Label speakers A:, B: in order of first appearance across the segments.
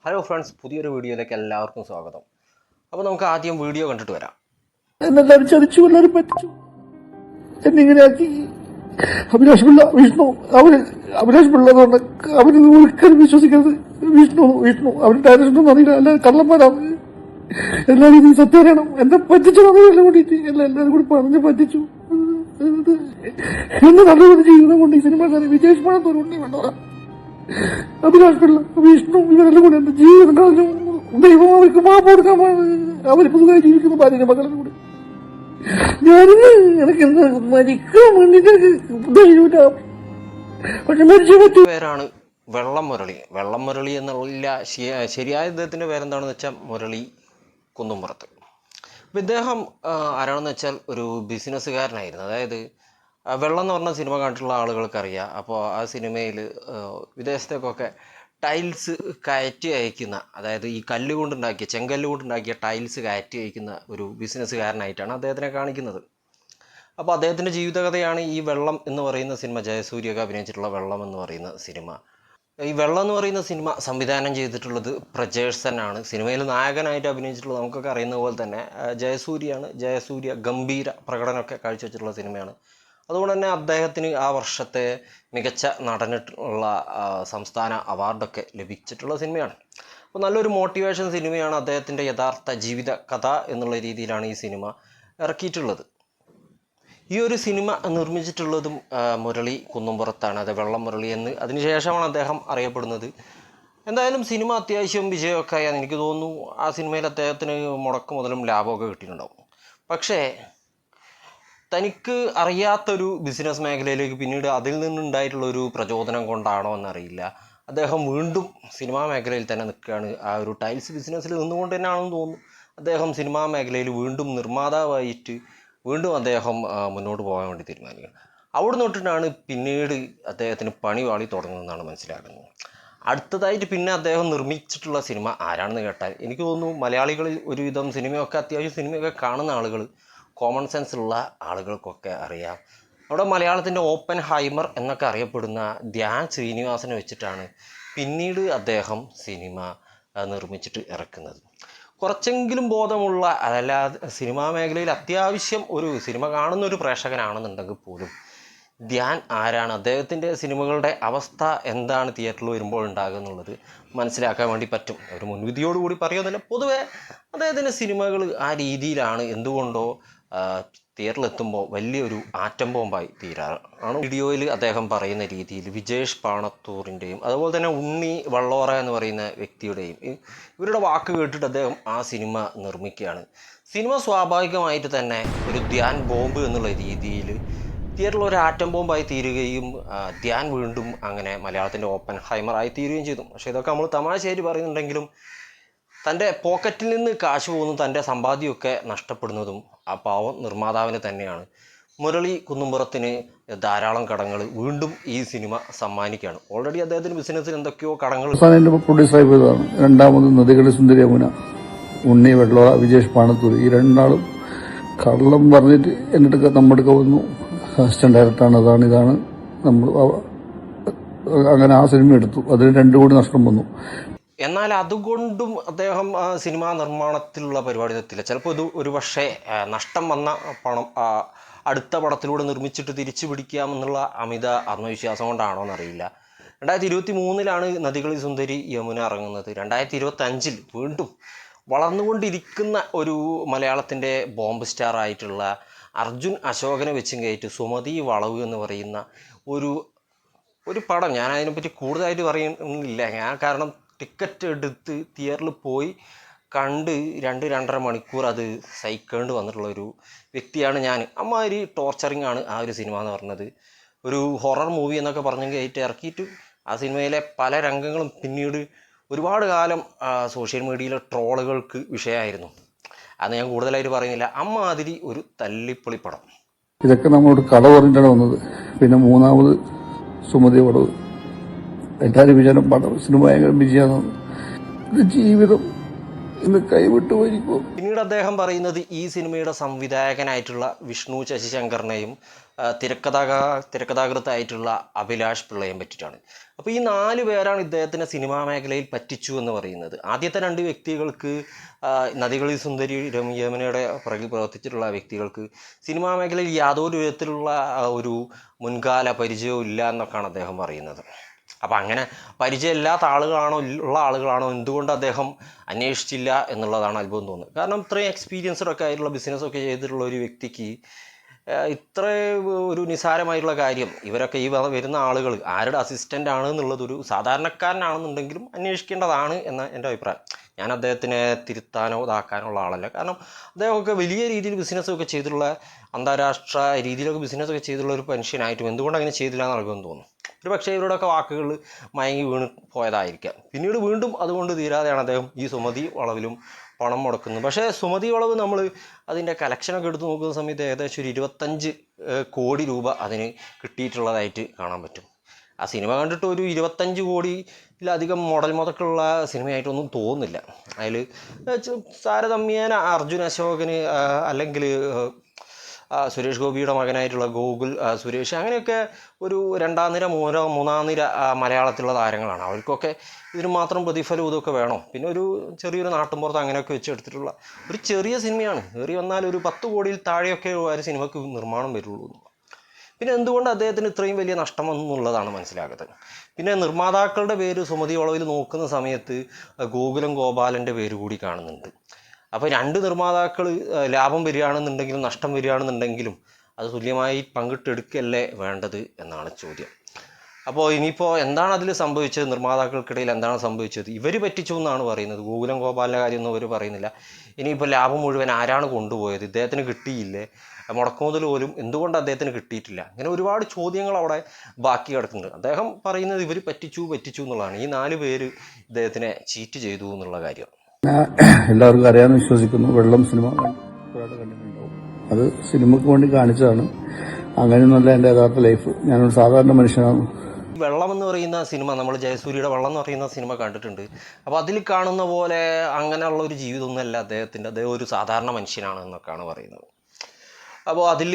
A: Hello friends, പുതിയൊരു വീഡിയോയിലേക്ക് എല്ലാവർക്കും സ്വാഗതം. അപ്പോൾ നമുക്ക് ആദ്യം വീഡിയോ കണ്ടിട്ട് വരാം.
B: എന്നെല്ലാവരും ചതിച്ചു, എല്ലാവരും പറ്റിച്ചു, എന്നിങ്ങനെയാക്കി. അഭിലാഷ് പിള്ള വിഷ്ണു, അഭിലാഷ് പിള്ള എന്ന് പറഞ്ഞ അവരൊന്നും ഒരിക്കലും വിശ്വസിക്കരുത്. വിഷ്ണു അവരുടെ ഡയറക്ഷനൊന്നും അറിയില്ല, എല്ലാവരും കള്ളന്മാരാണ്. എല്ലാവരും ഇത് സത്യം അറിയണം. എന്നെ പറ്റിച്ചു എല്ലാം കൂടിയിട്ട് എല്ലാവരും കൂടി പറഞ്ഞ് പറ്റിച്ചു. എന്നെ നല്ലൊരു ജീവിതം കൊണ്ട് ഈ സിനിമക്കാരെ വിജയിച്ചപ്പോഴത്തൊരു ഉണ്ണി വേണ്ടവരാ. അഭിലാഷ് പിള്ള, വിഷ്ണു ഇവരെല്ലാം കൂടി എന്റെ ജീവിതം കളഞ്ഞു. ദൈവം അവർക്ക് മാപ്പ് കൊടുക്കാൻ അവർ പുതുതായി ജീവിക്കുന്ന ഭാര്യയുടെ മക്കളും കൂടി. ഞാനിന്ന് എനിക്ക് മരിക്കാൻ വേണ്ടിട്ട് പക്ഷെ മരിച്ചു പറ്റി.
A: പേരാണ് വെള്ളം മുരളി. വെള്ളം മുരളി എന്നുള്ള ശരിയായ ഇദ്ദേഹത്തിൻ്റെ പേരെന്താണെന്ന് വെച്ചാൽ മുരളി കുന്നുംപുറത്ത്. അപ്പോൾ ഇദ്ദേഹം ആരാണെന്ന് വെച്ചാൽ ഒരു ബിസിനസ്സുകാരനായിരുന്നു. അതായത് വെള്ളം എന്ന് പറഞ്ഞ സിനിമ കണ്ടിട്ടുള്ള ആളുകൾക്കറിയാം. അപ്പോൾ ആ സിനിമയിൽ വിദേശത്തേക്കൊക്കെ ടൈൽസ് കയറ്റി അയക്കുന്ന, അതായത് ഈ കല്ലുകൊണ്ടുണ്ടാക്കിയ ചെങ്കല്ല് കൊണ്ടുണ്ടാക്കിയ ടൈൽസ് കയറ്റി അയക്കുന്ന ഒരു ബിസിനസ്സുകാരനായിട്ടാണ് അദ്ദേഹത്തിനെ കാണിക്കുന്നത്. അപ്പോൾ അദ്ദേഹത്തിൻ്റെ ജീവിതകഥയാണ് ഈ വെള്ളം എന്ന് പറയുന്ന സിനിമ. ജയസൂര്യയൊക്കെ അഭിനയിച്ചിട്ടുള്ള വെള്ളം എന്ന് പറയുന്ന സിനിമ. ഈ വെള്ളം എന്ന് പറയുന്ന സിനിമ സംവിധാനം ചെയ്തിട്ടുള്ളത് പ്രജേഴ്സനാണ്. സിനിമയിൽ നായകനായിട്ട് അഭിനയിച്ചിട്ടുള്ളത് നമുക്കൊക്കെ അറിയുന്ന പോലെ തന്നെ ജയസൂര്യയാണ്. ജയസൂര്യ ഗംഭീര പ്രകടനമൊക്കെ കാഴ്ചവെച്ചിട്ടുള്ള സിനിമയാണ്. അതുകൊണ്ട് തന്നെ അദ്ദേഹത്തിന് ആ വർഷത്തെ മികച്ച നടനുള്ള സംസ്ഥാന അവാർഡൊക്കെ ലഭിച്ചിട്ടുള്ള സിനിമയാണ്. അപ്പോൾ നല്ലൊരു മോട്ടിവേഷൻ സിനിമയാണ്. അദ്ദേഹത്തിൻ്റെ യഥാർത്ഥ ജീവിത കഥ എന്നുള്ള രീതിയിലാണ് ഈ സിനിമ ഇറക്കിയിട്ടുള്ളത്. ഈ ഒരു സിനിമ നിർമ്മിച്ചിട്ടുള്ളതും മുരളി കുന്നുംപുറത്താണ്. അത് വെള്ളം മുരളി എന്ന് അതിനുശേഷമാണ് അദ്ദേഹം അറിയപ്പെടുന്നത്. എന്തായാലും സിനിമ അത്യാവശ്യം വിജയമൊക്കെ ആയാൽ എനിക്ക് തോന്നുന്നു ആ സിനിമയിൽ അദ്ദേഹത്തിന് മുടക്ക് മുതലും ലാഭമൊക്കെ കിട്ടിയിട്ടുണ്ടാവും. പക്ഷേ തനിക്ക് അറിയാത്തൊരു ബിസിനസ് മേഖലയിലേക്ക് പിന്നീട് അതിൽ നിന്നുണ്ടായിട്ടുള്ളൊരു പ്രചോദനം കൊണ്ടാണോ എന്നറിയില്ല, അദ്ദേഹം വീണ്ടും സിനിമാ മേഖലയിൽ തന്നെ നിൽക്കുകയാണ്. ആ ഒരു ടൈൽസ് ബിസിനസ്സിൽ നിന്നുകൊണ്ട് തന്നെയാണെന്ന് തോന്നുന്നു അദ്ദേഹം സിനിമാ മേഖലയിൽ വീണ്ടും നിർമ്മാതാവായിട്ട് വീണ്ടും അദ്ദേഹം മുന്നോട്ട് പോകാൻ വേണ്ടി തീരുമാനിക്കുന്നത്. അവിടെ തൊട്ടിട്ടാണ് പിന്നീട് അദ്ദേഹത്തിന് പണി വാളി തുടങ്ങുന്നതെന്നാണ് മനസ്സിലാക്കുന്നത്. അടുത്തതായിട്ട് പിന്നെ അദ്ദേഹം നിർമ്മിച്ചിട്ടുള്ള സിനിമ ആരാണെന്ന് കേട്ടാൽ എനിക്ക് തോന്നുന്നു മലയാളികളിൽ ഒരുവിധം സിനിമയൊക്കെ അത്യാവശ്യം സിനിമയൊക്കെ കാണുന്ന ആളുകൾ, കോമൺ സെൻസ് ഉള്ള ആളുകൾക്കൊക്കെ അറിയാം. അവിടെ മലയാളത്തിൻ്റെ ഓപ്പൻ ഹൈമർ എന്നൊക്കെ അറിയപ്പെടുന്ന ധ്യാൻ ശ്രീനിവാസനെ വെച്ചിട്ടാണ് പിന്നീട് അദ്ദേഹം സിനിമ നിർമ്മിച്ചിട്ട് ഇറക്കുന്നത്. കുറച്ചെങ്കിലും ബോധമുള്ള, അതല്ലാതെ സിനിമാ മേഖലയിൽ അത്യാവശ്യം ഒരു സിനിമ കാണുന്ന ഒരു പ്രേക്ഷകനാണെന്നുണ്ടെങ്കിൽ പോലും ധ്യാൻ ആരാണ്, അദ്ദേഹത്തിൻ്റെ സിനിമകളുടെ അവസ്ഥ എന്താണ് തിയേറ്ററിൽ വരുമ്പോൾ ഉണ്ടാകുക എന്നുള്ളത് മനസ്സിലാക്കാൻ വേണ്ടി പറ്റും. ഒരു മുൻവിധിയോടുകൂടി പറയുന്നില്ല, പൊതുവെ അദ്ദേഹത്തിൻ്റെ സിനിമകൾ ആ രീതിയിലാണ്. എന്തുകൊണ്ടോ തിയേറ്ററിലെത്തുമ്പോൾ വലിയൊരു ആറ്റം ബോംബായി തീരാറ് ആണ്. വീഡിയോയിൽ അദ്ദേഹം പറയുന്ന രീതിയിൽ വിജേഷ് പാണത്തൂറിൻ്റെയും അതുപോലെ തന്നെ ഉണ്ണി വള്ളോറ എന്ന് പറയുന്ന വ്യക്തിയുടെയും ഇവരുടെ വാക്ക് കേട്ടിട്ട് അദ്ദേഹം ആ സിനിമ നിർമ്മിക്കുകയാണ്. സിനിമ സ്വാഭാവികമായിട്ട് തന്നെ ഒരു ധ്യാൻ ബോംബ് എന്നുള്ള രീതിയിൽ തിയേറ്ററിൽ ഒരു ആറ്റം ബോംബായി തീരുകയും ധ്യാൻ വീണ്ടും അങ്ങനെ മലയാളത്തിൻ്റെ ഓപ്പൺ ഹൈമറായി തീരുകയും ചെയ്തു. പക്ഷേ ഇതൊക്കെ നമ്മൾ തമാശയായിട്ട് പറയുന്നുണ്ടെങ്കിലും തൻ്റെ പോക്കറ്റിൽ നിന്ന് കാശ് പോകുന്നതും തൻ്റെ സമ്പാദ്യമൊക്കെ നഷ്ടപ്പെടുന്നതും ആ പാവം നിർമ്മാതാവിന് തന്നെയാണ്. മുരളി കുന്നുംപുറത്തിന് ധാരാളം കടങ്ങൾ വീണ്ടും ഈ സിനിമ സമ്മാനിക്കുകയാണ്. ഓൾറെഡി അദ്ദേഹത്തിന് ബിസിനസ്സിൽ എന്തൊക്കെയോ കടങ്ങൾ.
B: പ്രൊഡ്യൂസറായി പോയതാണ്. രണ്ടാമത് നദികളി സുന്ദരി യമുന, ഉണ്ണി വെള്ളോറ, വിജേഷ് പാണത്തൂർ, ഈ രണ്ടാളും കള്ളം പറഞ്ഞിട്ട് എന്നിട്ട് നമ്മുടെ വന്നു. അസിസ്റ്റന്റ് ഡയറക്ടറാണ്, അതാണ് ഇതാണ്, നമ്മൾ അങ്ങനെ ആ സിനിമ എടുത്തു. അതിന് രണ്ടു കോടി നഷ്ടം വന്നു.
A: എന്നാൽ അതുകൊണ്ടും അദ്ദേഹം സിനിമാ നിർമ്മാണത്തിലുള്ള പരിപാടി നിർത്തില്ല. ചിലപ്പോൾ ഇത് ഒരു പക്ഷേ നഷ്ടം വന്ന പണം അടുത്ത പടത്തിലൂടെ നിർമ്മിച്ചിട്ട് തിരിച്ചു പിടിക്കാമെന്നുള്ള അമിത ആത്മവിശ്വാസം കൊണ്ടാണോ എന്നറിയില്ല. 2023 നദികളി സുന്ദരി യമുന ഇറങ്ങുന്നത്. 2025 വീണ്ടും വളർന്നുകൊണ്ടിരിക്കുന്ന ഒരു മലയാളത്തിൻ്റെ ബോംബ് സ്റ്റാർ ആയിട്ടുള്ള അർജുൻ അശോകനെ വെച്ചും കയറ്റി സുമതി വളവ് എന്ന് പറയുന്ന ഒരു പടം. ഞാൻ അതിനെപ്പറ്റി കൂടുതലായിട്ട് പറയുന്നില്ല. ഞാൻ കാരണം ടിക്കറ്റ് എടുത്ത് തിയേറ്ററിൽ പോയി കണ്ട് 2-2.5 മണിക്കൂർ അത് സഹിക്കേണ്ടി വന്നിട്ടുള്ള ഒരു വ്യക്തിയാണ് ഞാൻ. അമ്മാതിരി ടോർച്ചറിങ് ആണ് ആ ഒരു സിനിമ എന്ന് പറഞ്ഞത്. ഒരു ഹൊറർ മൂവി എന്നൊക്കെ പറഞ്ഞെങ്കിൽ ആയിട്ട് ഇറക്കിയിട്ട് ആ സിനിമയിലെ പല രംഗങ്ങളും പിന്നീട് ഒരുപാട് കാലം സോഷ്യൽ മീഡിയയിലെ ട്രോളുകൾക്ക് വിഷയമായിരുന്നു. അത് ഞാൻ കൂടുതലായിട്ട് പറയുന്നില്ല. അമ്മാതിരി ഒരു തല്ലിപ്പൊളി പടം.
B: ഇതൊക്കെ നമ്മളോട് കഥ പറഞ്ഞിട്ടാണ് വന്നത്. പിന്നെ മൂന്നാമത് സുമതി വളവ്. എല്ലാവരും വിചാരം പടം സിനിമ ഭയങ്കര വിജയമാണ്. ഇത് ജീവിതം ഇന്ന് കൈവിട്ടു പോയിരിക്കും.
A: പിന്നീട് അദ്ദേഹം പറയുന്നത് ഈ സിനിമയുടെ സംവിധായകനായിട്ടുള്ള വിഷ്ണു ശശിശങ്കറിനെയും തിരക്കഥാകൃത്തായിട്ടുള്ള അഭിലാഷ് പിള്ളയെയും പറ്റിയിട്ടാണ്. അപ്പോൾ ഈ 4 പേരാണ് ഇദ്ദേഹത്തിനെ സിനിമാ മേഖലയിൽ പറ്റിച്ചു എന്ന് പറയുന്നത്. ആദ്യത്തെ 2 വ്യക്തികൾക്ക് നദികളിൽ സുന്ദരി യമുനയുടെ പുറകിൽ പ്രവർത്തിച്ചിട്ടുള്ള വ്യക്തികൾക്ക് സിനിമാ മേഖലയിൽ യാതൊരു വിധത്തിലുള്ള ഒരു മുൻകാല പരിചയവും ഇല്ല എന്നൊക്കെയാണ് അദ്ദേഹം പറയുന്നത്. അപ്പം അങ്ങനെ പരിചയമില്ലാത്ത ആളുകളാണോ എന്തുകൊണ്ട് അദ്ദേഹം അന്വേഷിച്ചില്ല എന്നുള്ളതാണ് അത്ഭുതം തോന്നുന്നത്. കാരണം ഇത്രയും എക്സ്പീരിയൻസ്ഡൊക്കെ ആയിട്ടുള്ള ബിസിനസ്സൊക്കെ ചെയ്തിട്ടുള്ള ഒരു വ്യക്തിക്ക് ഇത്ര ഒരു നിസ്സാരമായിട്ടുള്ള കാര്യം ഇവരൊക്കെ ഈ വരുന്ന ആളുകൾ ആരുടെ അസിസ്റ്റൻ്റ് ആണ് എന്നുള്ളതൊരു സാധാരണക്കാരനാണെന്നുണ്ടെങ്കിലും അന്വേഷിക്കേണ്ടതാണ് എന്ന എൻ്റെ അഭിപ്രായം. ഞാൻ അദ്ദേഹത്തിനെ തിരുത്താനോ ഇതാക്കാനോ ഉള്ള ആളല്ല. കാരണം അദ്ദേഹമൊക്കെ വലിയ രീതിയിൽ ബിസിനസ്സൊക്കെ ചെയ്തിട്ടുള്ള അന്താരാഷ്ട്ര രീതിയിലൊക്കെ ബിസിനസ്സൊക്കെ ചെയ്തിട്ടുള്ള ഒരു മനുഷ്യനായിട്ടും എന്തുകൊണ്ട് അങ്ങനെ ചെയ്തില്ല എന്ന് നൽകുമെന്ന് തോന്നുന്നു. ഒരു പക്ഷേ ഇവരുടെയൊക്കെ വാക്കുകൾ മയങ്ങി വീണ് പോയതായിരിക്കാം. പിന്നീട് വീണ്ടും അതുകൊണ്ട് തീരാതെയാണ് അദ്ദേഹം ഈ സുമതി വളവിലും പണം മുടക്കുന്നത്. പക്ഷേ സുമതി വളവ് നമ്മൾ അതിൻ്റെ കലക്ഷനൊക്കെ എടുത്ത് നോക്കുന്ന സമയത്ത് ഏകദേശം ഒരു 25 കോടി രൂപ അതിന് കിട്ടിയിട്ടുള്ളതായിട്ട് കാണാൻ പറ്റും. ആ സിനിമ കണ്ടിട്ട് ഒരു 25 കോടിയിലധികം മുതലുള്ള സിനിമയായിട്ടൊന്നും തോന്നുന്നില്ല. അതിൽ താരതമ്യേന അർജുൻ അശോകന് അല്ലെങ്കിൽ സുരേഷ് ഗോപിയുടെ മകനായിട്ടുള്ള ഗോകുൽ സുരേഷ് അങ്ങനെയൊക്കെ ഒരു 2ാം നിര 3ാം നിര മലയാളത്തിലുള്ള താരങ്ങളാണ്. അവർക്കൊക്കെ ഇതിന് മാത്രം പ്രതിഫലം ഇതൊക്കെ വേണോ? പിന്നെ ഒരു ചെറിയൊരു നാട്ടുമ്പുറത്ത് അങ്ങനെയൊക്കെ വെച്ച് എടുത്തിട്ടുള്ള ഒരു ചെറിയ സിനിമയാണ്. ഏറി വന്നാൽ ഒരു 10 കോടിയിൽ താഴെയൊക്കെ ഒരു സിനിമയ്ക്ക് നിർമ്മാണം വരുള്ളൂ. പിന്നെ എന്തുകൊണ്ട് അദ്ദേഹത്തിന് ഇത്രയും വലിയ നഷ്ടം എന്നുള്ളതാണ് മനസ്സിലാക്കുന്നത്. പിന്നെ നിർമ്മാതാക്കളുടെ പേര് സുമതി വളവിൽ നോക്കുന്ന സമയത്ത് ഗോകുലം ഗോപാലൻ്റെ പേര് കൂടി കാണുന്നുണ്ട്. അപ്പോൾ 2 നിർമ്മാതാക്കൾ ലാഭം വരികയാണെന്നുണ്ടെങ്കിലും നഷ്ടം വരികയാണെന്നുണ്ടെങ്കിലും അത് തുല്യമായി പങ്കിട്ടെടുക്കല്ലേ വേണ്ടത് എന്നാണ് ചോദ്യം. അപ്പോൾ ഇനിയിപ്പോൾ എന്താണ് അതിൽ സംഭവിച്ചത്, നിർമ്മാതാക്കൾക്കിടയിൽ എന്താണ് സംഭവിച്ചത്? ഇവർ പറ്റിച്ചു എന്നാണ് പറയുന്നത്. ഗോകുലം ഗോപാലിൻ്റെ കാര്യമൊന്നും അവർ പറയുന്നില്ല. ഇനിയിപ്പോൾ ലാഭം മുഴുവൻ ആരാണ് കൊണ്ടുപോയത്? ഇദ്ദേഹത്തിന് കിട്ടിയില്ലേ? മുടക്കുമുതൽ പോലും എന്തുകൊണ്ട് അദ്ദേഹത്തിന് കിട്ടിയിട്ടില്ല? അങ്ങനെ ഒരുപാട് ചോദ്യങ്ങൾ അവിടെ ബാക്കി കിടക്കുന്നുണ്ട്. അദ്ദേഹം പറയുന്നത് ഇവർ പറ്റിച്ചു എന്നുള്ളതാണ്. ഈ 4 പേര് ഇദ്ദേഹത്തിനെ ചീറ്റ് ചെയ്തു എന്നുള്ള കാര്യം
B: എല്ലാവർക്കും അറിയാമെന്ന് വിശ്വസിക്കുന്നു. വെള്ളം സിനിമ കണ്ടിട്ടുണ്ടാവും. അത് സിനിമയ്ക്ക് വേണ്ടി കാണിച്ചതാണ്. അങ്ങനെയൊന്നുമല്ല എൻ്റെ യഥാർത്ഥ ലൈഫ്. ഞാനൊരു സാധാരണ മനുഷ്യനാണ്.
A: വെള്ളം എന്ന് പറയുന്ന സിനിമ, നമ്മൾ ജയസൂര്യയുടെ വെള്ളം എന്ന് പറയുന്ന സിനിമ കണ്ടിട്ടുണ്ട്. അപ്പോൾ അതിൽ കാണുന്ന പോലെ അങ്ങനെയുള്ള ഒരു ജീവിതമൊന്നുമല്ല അദ്ദേഹത്തിൻ്റെ. അദ്ദേഹം ഒരു സാധാരണ മനുഷ്യനാണ് എന്നൊക്കെയാണ് പറയുന്നത്. അപ്പോൾ അതിൽ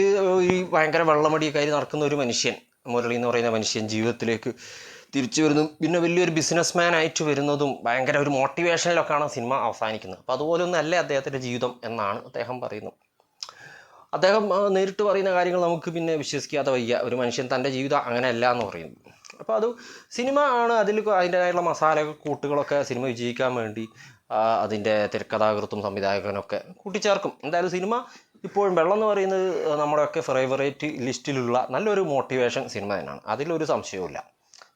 A: ഈ ഭയങ്കര വെള്ളമടിയൊക്കെ നടക്കുന്ന ഒരു മനുഷ്യൻ, മുരളി എന്ന് പറയുന്ന മനുഷ്യൻ ജീവിതത്തിലേക്ക് തിരിച്ചു വരുന്നതും പിന്നെ വലിയൊരു ബിസിനസ് മാൻ ആയിട്ട് വരുന്നതും ഭയങ്കര ഒരു മോട്ടിവേഷനിലൊക്കെയാണ് സിനിമ അവസാനിക്കുന്നത്. അപ്പോൾ അതുപോലൊന്നും അല്ലേ അദ്ദേഹത്തിൻ്റെ ജീവിതം എന്നാണ് അദ്ദേഹം പറയുന്നത്. അദ്ദേഹം നേരിട്ട് പറയുന്ന കാര്യങ്ങൾ നമുക്ക് പിന്നെ വിശ്വസിക്കാതെ വയ്യ. ഒരു മനുഷ്യൻ തൻ്റെ ജീവിതം അങ്ങനെയല്ല എന്ന് പറയുന്നത്. അപ്പോൾ അത് സിനിമ ആണ്. അതിൻ്റേതായിട്ടുള്ള മസാല കൂട്ടുകളൊക്കെ സിനിമ വിജയിക്കാൻ വേണ്ടി അതിൻ്റെ തിരക്കഥാകൃത്തും സംവിധായകനൊക്കെ കൂട്ടിച്ചേർക്കും. എന്തായാലും സിനിമ ഇപ്പോഴും വെള്ളം എന്ന് പറയുന്നത് നമ്മുടെയൊക്കെ ഫേവറേറ്റ് ലിസ്റ്റിലുള്ള നല്ലൊരു മോട്ടിവേഷൻ സിനിമ തന്നെയാണ്. അതിലൊരു സംശയവുമില്ല.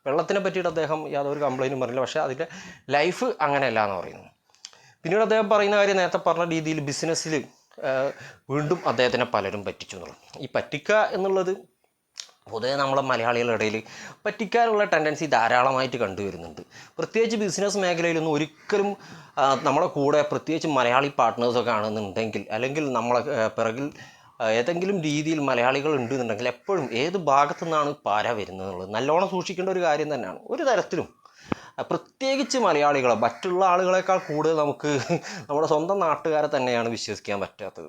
A: വെള്ളത്തിനെ പറ്റിയിട്ട് അദ്ദേഹം യാതൊരു കംപ്ലൈൻറ്റും പറഞ്ഞില്ല. പക്ഷേ അതിൻ്റെ ലൈഫ് അങ്ങനെയല്ല എന്ന് പറയുന്നു. പിന്നീട് അദ്ദേഹം പറയുന്ന കാര്യം നേരത്തെ പറഞ്ഞ രീതിയിൽ ബിസിനസ്സിൽ വീണ്ടും അദ്ദേഹത്തിനെ പലരും പറ്റിച്ചു എന്നുള്ളത്. ഈ പറ്റിക്കുക എന്നുള്ളത് പൊതുവെ നമ്മളെ മലയാളികളുടെ ഇടയിൽ പറ്റിക്കാനുള്ള ടെൻഡൻസി ധാരാളമായിട്ട് കണ്ടുവരുന്നുണ്ട്. പ്രത്യേകിച്ച് ബിസിനസ് മേഖലയിലൊന്നും ഒരിക്കലും നമ്മുടെ കൂടെ പ്രത്യേകിച്ച് മലയാളി പാർട്ട്നേഴ്സൊക്കെ ആണെന്നുണ്ടെങ്കിൽ അല്ലെങ്കിൽ നമ്മളെ പിറകിൽ ഏതെങ്കിലും രീതിയിൽ മലയാളികൾ ഉണ്ടെന്നുണ്ടെങ്കിൽ എപ്പോഴും ഏത് ഭാഗത്തു നിന്നാണ് പാര വരുന്നത് എന്നുള്ളത് നല്ലോണം സൂക്ഷിക്കേണ്ട ഒരു കാര്യം തന്നെയാണ്. ഒരു തരത്തിലും പ്രത്യേകിച്ച് മലയാളികളെ മറ്റുള്ള ആളുകളെക്കാൾ കൂടുതൽ നമുക്ക് നമ്മുടെ സ്വന്തം നാട്ടുകാരെ തന്നെയാണ് വിശ്വസിക്കാൻ പറ്റാത്തത്.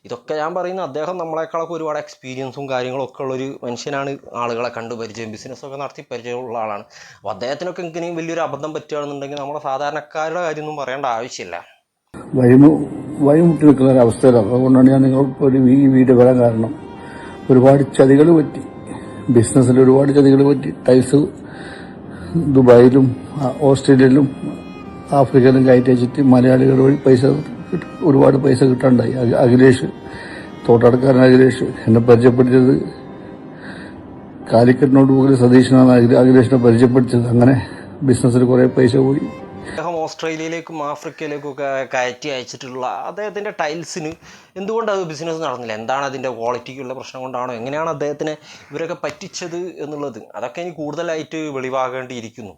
A: ഇതൊക്കെ ഞാൻ പറയുന്നത് അദ്ദേഹം നമ്മളെക്കാളൊക്കെ ഒരുപാട് എക്സ്പീരിയൻസും കാര്യങ്ങളൊക്കെ ഉള്ളൊരു മനുഷ്യനാണ്. ആളുകളെ കണ്ടു പരിചയം, ബിസിനസ്സൊക്കെ നടത്തി പരിചയമുള്ള ആളാണ്. അപ്പോൾ അദ്ദേഹത്തിനൊക്കെ ഇങ്ങനെയും വലിയൊരു അബദ്ധം പറ്റുകയാണെന്നുണ്ടെങ്കിൽ നമ്മുടെ സാധാരണക്കാരുടെ കാര്യമൊന്നും പറയേണ്ട ആവശ്യമില്ല.
B: വഴിമുട്ടി നിൽക്കുന്ന ഒരു അവസ്ഥയിലാണ്. അതുകൊണ്ടാണ് ഞാൻ നിങ്ങൾക്ക് ഈ വീഡിയോ വരാൻ കാരണം. ഒരുപാട് ചതികൾ പറ്റി, ബിസിനസ്സിൽ ഒരുപാട് ചതികൾ പറ്റി. ടൈൽസ് ദുബായിലും ഓസ്ട്രേലിയയിലും ആഫ്രിക്കയിലും കയറ്റി വെച്ചിട്ട് മലയാളികൾ വഴി ഒരുപാട് പൈസ കിട്ടാണ്ടായി. അഖിലേഷ്, തോട്ടടക്കാരൻ അഖിലേഷ് എന്നെ പരിചയപ്പെടുത്തിയത് കാലിക്കറ്റിനോട് പോലും സതീശനാണ് അഖിലേഷിനെ പരിചയപ്പെടുത്തിയത്. അങ്ങനെ ബിസിനസ്സിൽ കുറേ പൈസ പോയി.
A: അദ്ദേഹം ഓസ്ട്രേലിയയിലേക്കും ആഫ്രിക്കയിലേക്കൊക്കെ കയറ്റി അയച്ചിട്ടുള്ള അദ്ദേഹത്തിൻ്റെ ടൈൽസിന് എന്തുകൊണ്ട് അത് ബിസിനസ് നടന്നില്ല? എന്താണ് അതിൻ്റെ ക്വാളിറ്റിക്കുള്ള പ്രശ്നം കൊണ്ടാണോ, എങ്ങനെയാണ് അദ്ദേഹത്തിനെ ഇവരൊക്കെ പറ്റിച്ചത് എന്നുള്ളത് അതൊക്കെ ഇനി കൂടുതലായിട്ട് വെളിവാകേണ്ടിയിരിക്കുന്നു.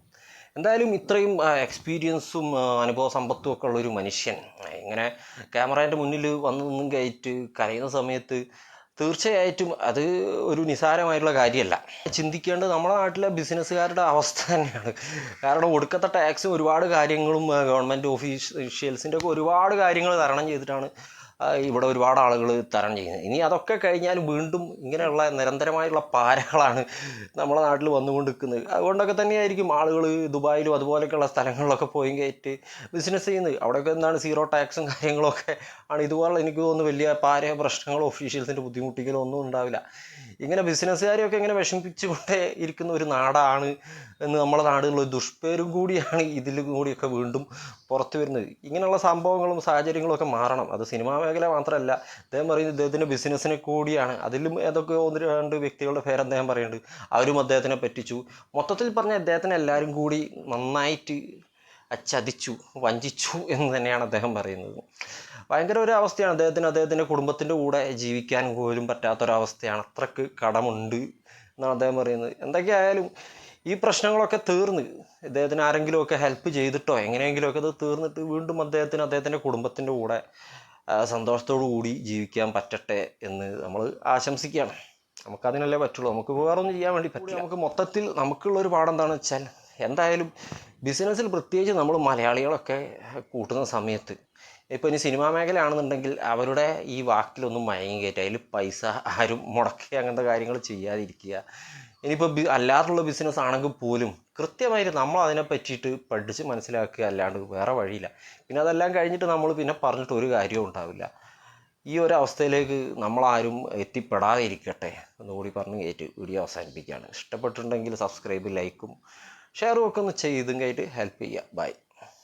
A: എന്തായാലും ഇത്രയും എക്സ്പീരിയൻസും അനുഭവ സമ്പത്തും ഒക്കെ ഉള്ളൊരു മനുഷ്യൻ ഇങ്ങനെ ക്യാമറേൻ്റെ മുന്നിൽ വന്ന് നിന്നും കയറ്റി കരയുന്ന സമയത്ത് തീർച്ചയായിട്ടും അത് ഒരു നിസ്സാരമായിട്ടുള്ള കാര്യമല്ല. ചിന്തിക്കേണ്ടത് നമ്മുടെ നാട്ടിലെ ബിസിനസ്സുകാരുടെ അവസ്ഥ തന്നെയാണ്. കാരണം ഒടുക്കത്തെ ടാക്സും ഒരുപാട് കാര്യങ്ങളും ഗവൺമെൻറ് ഓഫീഷ്യൽസിൻ്റെ ഒക്കെ ഒരുപാട് കാര്യങ്ങൾ തരണം ചെയ്തിട്ടാണ് ഇവിടെ ഒരുപാട് ആളുകൾ തരണം ചെയ്യുന്നത്. ഇനി അതൊക്കെ കഴിഞ്ഞാൽ വീണ്ടും ഇങ്ങനെയുള്ള നിരന്തരമായിട്ടുള്ള പാരകളാണ് നമ്മുടെ നാട്ടിൽ വന്നുകൊണ്ടിരിക്കുന്നത്. അതുകൊണ്ടൊക്കെ തന്നെയായിരിക്കും ആളുകൾ ദുബായിലും അതുപോലെയൊക്കെയുള്ള സ്ഥലങ്ങളിലൊക്കെ പോയി കയറ്റി ബിസിനസ് ചെയ്യുന്നത്. അവിടെയൊക്കെ എന്താണ് സീറോ ടാക്സും കാര്യങ്ങളൊക്കെ ആണ്. ഇതുപോലെ എനിക്ക് തോന്നുന്നു വലിയ പാര പ്രശ്നങ്ങളോ ഓഫീഷ്യൽസിൻ്റെ ബുദ്ധിമുട്ടിക്കലോ ഒന്നും ഉണ്ടാവില്ല. ഇങ്ങനെ ബിസിനസ്സുകാരെയൊക്കെ ഇങ്ങനെ വിഷമിപ്പിച്ചുകൊണ്ടേ ഇരിക്കുന്ന ഒരു നാടാണ് എന്ന് നമ്മുടെ നാടുകളിൽ ഒരു ദുഷ്പേരും കൂടിയാണ് ഇതിൽ കൂടിയൊക്കെ വീണ്ടും പുറത്തു വരുന്നത്. ഇങ്ങനെയുള്ള സംഭവങ്ങളും സാഹചര്യങ്ങളും ഒക്കെ മാറണം. അത് സിനിമാ മേഖല മാത്രമല്ല, അദ്ദേഹം പറയുന്നത് ഇദ്ദേഹത്തിൻ്റെ ബിസിനസ്സിനെ കൂടിയാണ്. അതിലും ഏതൊക്കെ 1-2 വ്യക്തികളുടെ പേര് അദ്ദേഹം പറയുന്നുണ്ട്, അവരും അദ്ദേഹത്തിനെ പറ്റിച്ചു. മൊത്തത്തിൽ പറഞ്ഞാൽ അദ്ദേഹത്തിനെ എല്ലാവരും കൂടി നന്നായിട്ട് ചതിച്ചു, വഞ്ചിച്ചു എന്ന് തന്നെയാണ് അദ്ദേഹം പറയുന്നത്. ഭയങ്കര ഒരു അവസ്ഥയാണ് അദ്ദേഹത്തിൻ്റെ കുടുംബത്തിൻ്റെ കൂടെ ജീവിക്കാൻ പോലും പറ്റാത്തൊരവസ്ഥയാണ്. അത്രക്ക് കടമുണ്ട് എന്നാണ് അദ്ദേഹം പറയുന്നത്. എന്തൊക്കെയായാലും ഈ പ്രശ്നങ്ങളൊക്കെ തീർന്ന് ഇദ്ദേഹത്തിന് ആരെങ്കിലുമൊക്കെ ഹെൽപ്പ് ചെയ്തിട്ടോ എങ്ങനെയെങ്കിലുമൊക്കെ അത് തീർന്നിട്ട് വീണ്ടും അദ്ദേഹത്തിൻ്റെ കുടുംബത്തിൻ്റെ കൂടെ സന്തോഷത്തോടു കൂടി ജീവിക്കാൻ പറ്റട്ടെ എന്ന് നമ്മൾ ആശംസിക്കുകയാണ്. നമുക്കതിനല്ലേ പറ്റുള്ളൂ. നമുക്ക് വേറൊന്നും ചെയ്യാൻ വേണ്ടി പറ്റില്ല. നമുക്ക് മൊത്തത്തിൽ നമുക്കുള്ളൊരു പാഠം എന്താണെന്ന് വെച്ചാൽ, എന്തായാലും ബിസിനസ്സിൽ പ്രത്യേകിച്ച് നമ്മൾ മലയാളികളൊക്കെ കൂട്ടുന്ന സമയത്ത്, ഇപ്പോൾ ഇനി സിനിമാ മേഖലയാണെന്നുണ്ടെങ്കിൽ അവരുടെ ഈ വാക്കിലൊന്നും മയങ്ങി കയറ്റുക, അതിൽ പൈസ ആരും മുടക്കി അങ്ങനത്തെ കാര്യങ്ങൾ ചെയ്യാതിരിക്കുക. ഇനിയിപ്പോൾ അല്ലാതുള്ള ബിസിനസ് ആണെങ്കിൽ പോലും കൃത്യമായിട്ട് നമ്മൾ അതിനെ പറ്റിയിട്ട് പഠിച്ച് മനസ്സിലാക്കുക, അല്ലാണ്ട് വേറെ വഴിയില്ല. പിന്നെ അതെല്ലാം കഴിഞ്ഞിട്ട് നമ്മൾ പിന്നെ പറഞ്ഞിട്ട് ഒരു കാര്യവും ഉണ്ടാവില്ല. ഈ ഒരു അവസ്ഥയിലേക്ക് നമ്മളാരും എത്തിപ്പെടാതെ ഇരിക്കട്ടെ എന്നുകൂടി പറഞ്ഞ് കയറ്റി വീഡിയോ അവസാനിപ്പിക്കുകയാണ്. ഇഷ്ടപ്പെട്ടിട്ടുണ്ടെങ്കിൽ സബ്സ്ക്രൈബ്, ലൈക്കും ഷെയറും ഒക്കെ ഒന്ന് ചെയ്തും കയറ്റി ഹെൽപ്പ് ചെയ്യുക. ബൈ.